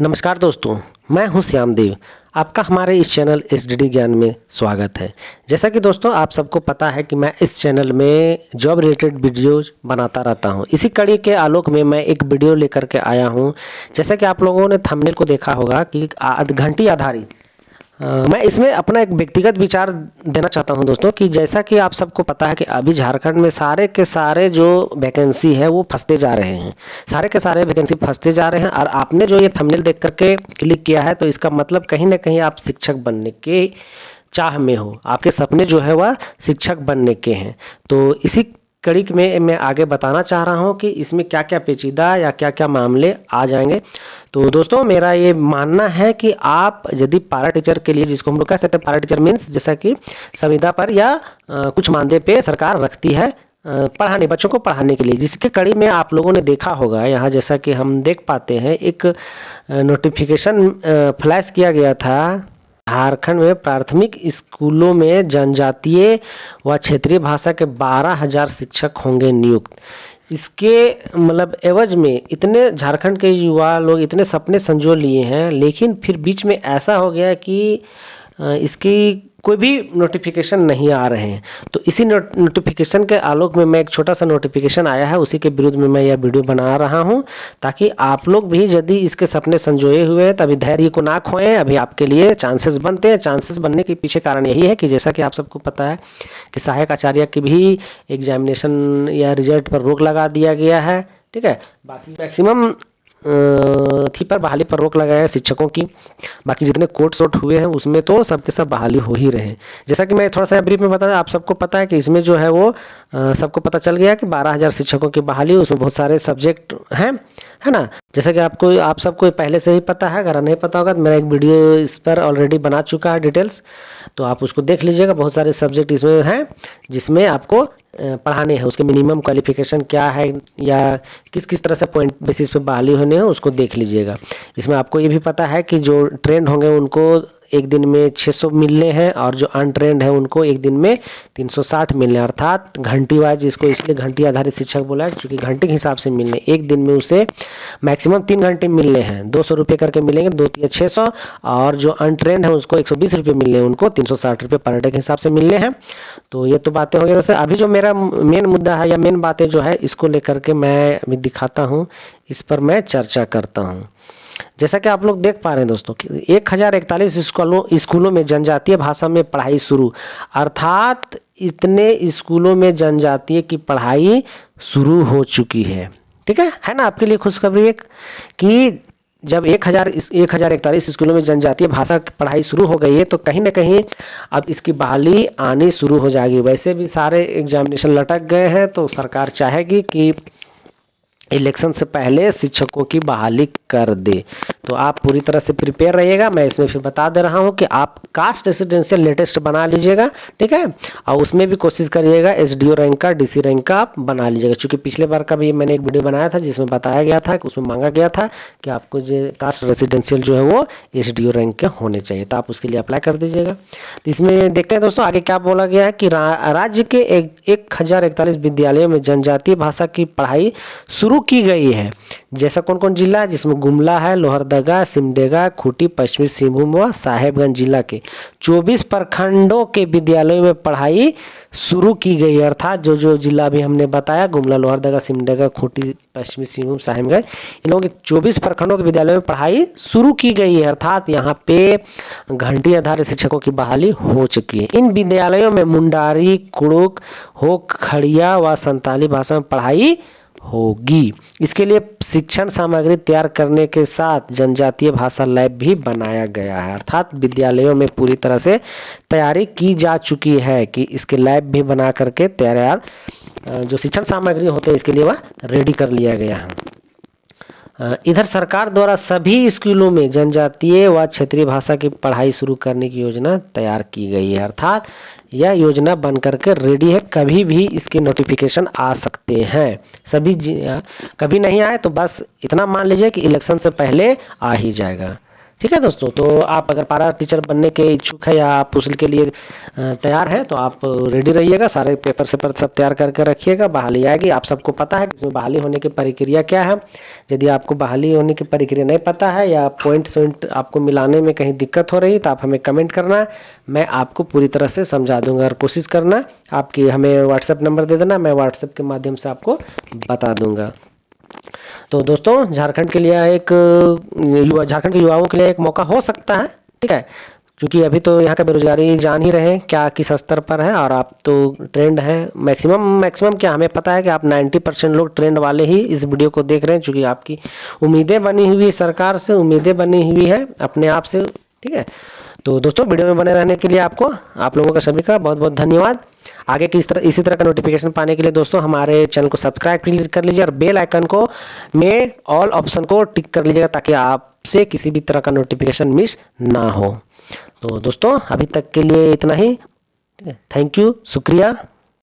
नमस्कार दोस्तों, मैं हूं श्यामदेव। आपका हमारे इस चैनल एसडीडी ज्ञान में स्वागत है। जैसा कि दोस्तों आप सबको पता है कि मैं इस चैनल में जॉब रिलेटेड वीडियोज बनाता रहता हूं। इसी कड़ी के आलोक में मैं एक वीडियो लेकर के आया हूं। जैसा कि आप लोगों ने थंबनेल को देखा होगा कि घंटी आधारित मैं इसमें अपना एक व्यक्तिगत विचार देना चाहता हूं दोस्तों कि जैसा कि आप सबको पता है कि अभी झारखंड में सारे के सारे जो वैकेंसी है वो फंसते जा रहे हैं। सारे के सारे वैकेंसी फंसते जा रहे हैं और आपने जो ये थंबनेल देख करके क्लिक किया है तो इसका मतलब कहीं ना कहीं आप शिक्षक बनने के चाह में हो। आपके सपने जो है वह शिक्षक बनने के हैं। तो इसी कड़ी में मैं आगे बताना चाह रहा हूं कि इसमें क्या क्या पेचीदा या क्या क्या मामले आ जाएंगे। तो दोस्तों मेरा ये मानना है कि आप यदि पारा टीचर के लिए, जिसको हम लोग कह सकते हैं पारा टीचर मीन्स जैसा कि संविदा पर या कुछ मानदेय पे सरकार रखती है पढ़ाने, बच्चों को पढ़ाने के लिए, जिसके कड़ी में आप लोगों ने देखा होगा यहाँ जैसा कि हम देख पाते हैं एक नोटिफिकेशन फ्लैश किया गया था। झारखंड में प्राथमिक स्कूलों में जनजातीय व क्षेत्रीय भाषा के 12,000 शिक्षक होंगे नियुक्त। इसके मतलब एवज में इतने झारखंड के युवा लोग इतने सपने संजो लिए हैं, लेकिन फिर बीच में ऐसा हो गया कि इसकी कोई भी नोटिफिकेशन नहीं आ रहे हैं। तो इसी नोटिफिकेशन के आलोक में मैं एक छोटा सा नोटिफिकेशन आया है, उसी के विरुद्ध में मैं यह वीडियो बना रहा हूं, ताकि आप लोग भी यदि इसके सपने संजोए हुए हैं तभी धैर्य को ना खोएं। अभी आपके लिए चांसेस बनते हैं। चांसेस बनने के पीछे कारण यही है कि जैसा कि आप सबको पता है कि सहायक आचार्य की भी एग्जामिनेशन या रिजल्ट पर रोक लगा दिया गया है। ठीक है, बाकी मैक्सिमम थी पर बहाली पर रोक लगाया है शिक्षकों की। बाकी जितने कोर्ट शोट हुए हैं उसमें तो सबके सब बहाली हो ही रहे हैं। जैसा कि मैं थोड़ा सा ब्रीफ में बता, आप सबको पता है कि इसमें जो है वो सबको पता चल गया कि 12,000 शिक्षकों की बहाली, उसमें बहुत सारे सब्जेक्ट हैं, है ना। जैसा कि आप सबको पहले से ही पता है। अगर नहीं पता होगा तो मेरा एक वीडियो इस पर ऑलरेडी बना चुका है डिटेल्स, तो आप उसको देख लीजिएगा। बहुत सारे सब्जेक्ट इसमें हैं जिसमें आपको पढ़ाने हैं, उसके मिनिमम क्वालिफिकेशन क्या है या किस किस तरह से पॉइंट बेसिस पे बहाली होने हैं उसको देख लीजिएगा। इसमें आपको ये भी पता है कि जो ट्रेंड होंगे उनको एक दिन में 600 मिलने हैं और जो अनट्रेंड है उनको एक दिन में 360 मिलने, अर्थात घंटी वाइज, इसको इसलिए घंटी आधारित शिक्षक बोला है क्योंकि घंटे के हिसाब से मिलने, एक दिन में उसे मैक्सिमम 3 घंटे मिलने हैं, 200 रुपये करके मिलेंगे, 2 या 600, और जो अनट्रेंड है उसको 120 रुपये मिलने हैं, उनको 360 रुपये पर डे के हिसाब से मिलने हैं। तो ये तो बातें हो गई। दोस्तों अभी जो मेरा मेन मुद्दा है या मेन बातें जो है इसको लेकर के मैं अभी दिखाता हूँ, इस पर मैं चर्चा करता हूँ। जैसा कि आप लोग देख पा रहे हैं दोस्तों कि 1041 स्कूलों में जनजातीय भाषा में पढ़ाई शुरू, अर्थात इतने स्कूलों में जनजातीय की पढ़ाई शुरू हो चुकी है। ठीक है ना। आपके लिए खुशखबरी एक कि जब 1041 स्कूलों में जनजातीय भाषा की पढ़ाई शुरू हो गई है तो कहीं ना कहीं अब इसकी बहाली आनी शुरू हो जाएगी। वैसे भी सारे एग्जामिनेशन लटक गए हैं, तो सरकार चाहेगी कि इलेक्शन से पहले शिक्षकों की बहाली कर दे। तो आप पूरी तरह से प्रिपेयर रहिएगा। मैं इसमें फिर बता दे रहा हूं कि आप कास्ट रेसिडेंशियल लेटेस्ट बना लीजिएगा, ठीक है, और उसमें भी कोशिश करिएगा एसडीओ रैंक का, डीसी रैंक का आप बना लीजिएगा। क्योंकि पिछले बार का भी मैंने एक वीडियो बनाया था जिसमें बताया गया था कि उसमें मांगा गया था कि आपको जो कास्ट रेसिडेंशियल जो है वो एसडीओ रैंक के होने चाहिए, तो आप उसके लिए अप्लाई कर दीजिएगा। तो इसमें देखते हैं दोस्तों आगे क्या बोला गया है कि राज्य के 1041 विद्यालयों में जनजातीय भाषा की पढ़ाई शुरू की गई है। जैसा कौन कौन जिला है, जिसमें गुमला है, लोहरदगा, सिमडेगा, खूंटी, पश्चिमी सिंहभूम व साहेबगंज जिला के 24 प्रखंडों के विद्यालयों में पढ़ाई शुरू की गई है। अर्थात जो जो जिला भी हमने बताया, गुमला, लोहरदगा, सिमडेगा, खूंटी, पश्चिमी सिंहभूम, साहेबगंज, इन लोगों के 24 प्रखंडों के विद्यालयों में पढ़ाई शुरू की गई है। अर्थात यहाँ पे घंटी आधारित शिक्षकों की बहाली हो चुकी है। इन विद्यालयों में मुंडारी, कुड़ुक, होक, खड़िया व संताली भाषा में पढ़ाई होगी। इसके लिए शिक्षण सामग्री तैयार करने के साथ जनजातीय भाषा लैब भी बनाया गया है। अर्थात विद्यालयों में पूरी तरह से तैयारी की जा चुकी है कि इसके लैब भी बना करके तैयार, जो शिक्षण सामग्री होते हैं इसके लिए वह रेडी कर लिया गया है। इधर सरकार द्वारा सभी स्कूलों में जनजातीय व क्षेत्रीय भाषा की पढ़ाई शुरू करने की योजना तैयार की गई है। अर्थात यह योजना बन करके रेडी है, कभी भी इसके नोटिफिकेशन आ सकते हैं। कभी नहीं आए तो बस इतना मान लीजिए कि इलेक्शन से पहले आ ही जाएगा। ठीक है दोस्तों, तो आप अगर पारा टीचर बनने के इच्छुक है या आप उसके लिए तैयार हैं तो आप रेडी रहिएगा, सारे पेपर सेपर सब तैयार करके रखिएगा। बहाली आएगी, आप सबको पता है कि इसमें बहाली होने की प्रक्रिया क्या है। यदि आपको बहाली होने की प्रक्रिया नहीं पता है या पॉइंट आपको मिलाने में कहीं दिक्कत हो रही तो आप हमें कमेंट करना, मैं आपको पूरी तरह से समझा दूंगा। और कोशिश करना आपकी हमें व्हाट्सएप नंबर दे देना, मैं व्हाट्सएप के माध्यम से आपको बता दूंगा। तो दोस्तों, झारखंड के लिए झारखंड के युवाओं के लिए एक मौका हो सकता है, ठीक है, क्योंकि अभी तो यहाँ का बेरोजगारी जान ही रहे हैं क्या किस स्तर पर है। और आप तो ट्रेंड है, मैक्सिमम क्या हमें पता है कि आप 90% लोग ट्रेंड वाले ही इस वीडियो को देख रहे हैं, क्योंकि आपकी उम्मीदें बनी हुई सरकार से, उम्मीदें बनी हुई है अपने आप से, ठीक है। तो दोस्तों, वीडियो में बने रहने के लिए आप लोगों का सभी का बहुत बहुत धन्यवाद। आगे की इसी तरह का नोटिफिकेशन पाने के लिए दोस्तों हमारे चैनल को सब्सक्राइब कर लीजिए और बेल आइकन को में ऑल ऑप्शन को टिक कर लीजिएगा, ताकि आपसे किसी भी तरह का नोटिफिकेशन मिस ना हो। तो दोस्तों, अभी तक के लिए इतना ही। थैंक यू, शुक्रिया।